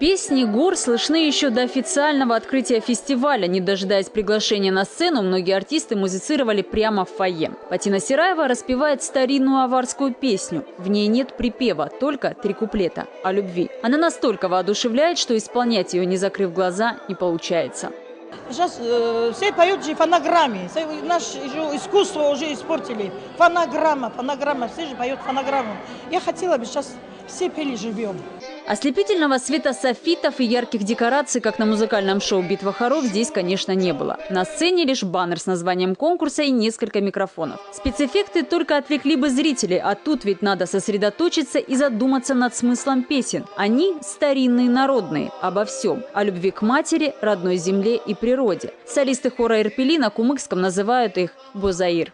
Песни гор слышны еще до официального открытия фестиваля. Не дожидаясь приглашения на сцену, многие артисты музицировали прямо в фойе. Патина Сираева распевает старинную аварскую песню. В ней нет припева, только 3 куплета о любви. Она настолько воодушевляет, что исполнять ее, не закрыв глаза, не получается. Сейчас все поют же фонограмме. Наше искусство уже испортили. Фонограмма, все же поют фонограмму. Я хотела бы сейчас все пели живем. Ослепительного света софитов и ярких декораций, как на музыкальном шоу «Битва хоров», здесь, конечно, не было. На сцене лишь баннер с названием конкурса и несколько микрофонов. Спецэффекты только отвлекли бы зрителей, а тут ведь надо сосредоточиться и задуматься над смыслом песен. Они старинные, народные, обо всем. О любви к матери, родной земле и природе. Солисты хора Ирпели на кумыкском называют их «бозаир».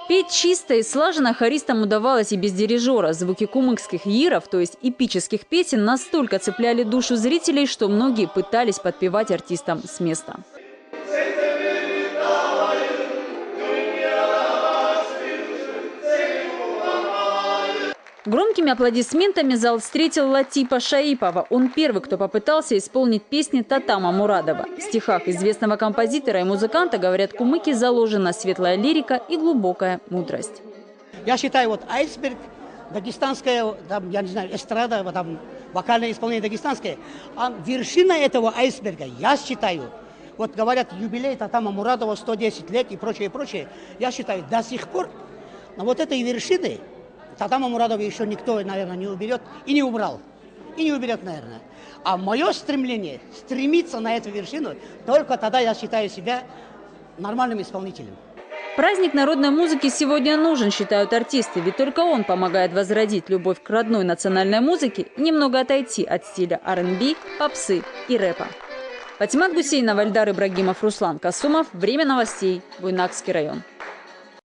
Петь чисто и слаженно хористам удавалось и без дирижера. Звуки кумыкских йиров, то есть эпических песен, настолько цепляли душу зрителей, что многие пытались подпевать артистам с места. Громкими аплодисментами зал встретил Латипа Шаипова. Он первый, кто попытался исполнить песни Татама Мурадова. В стихах известного композитора и музыканта, говорят кумыки, заложена светлая лирика и глубокая мудрость. Я считаю, вот айсберг, дагестанская, там, я не знаю, эстрада, там, вокальное исполнение дагестанское. А вершина этого айсберга, я считаю, вот говорят, юбилей Татама Мурадова 110 лет и прочее, прочее. Я считаю, до сих пор на вот этой вершине Татама Мурадова еще никто, наверное, не уберет и не убрал. И не уберет, наверное. А мое стремление стремиться на эту вершину, только тогда я считаю себя нормальным исполнителем. Праздник народной музыки сегодня нужен, считают артисты, ведь только он помогает возродить любовь к родной национальной музыке и немного отойти от стиля R&B, попсы и рэпа. Патимат Гусейнова, Эльдар Ибрагимов, Руслан Касумов. Время новостей. Буйнакский район.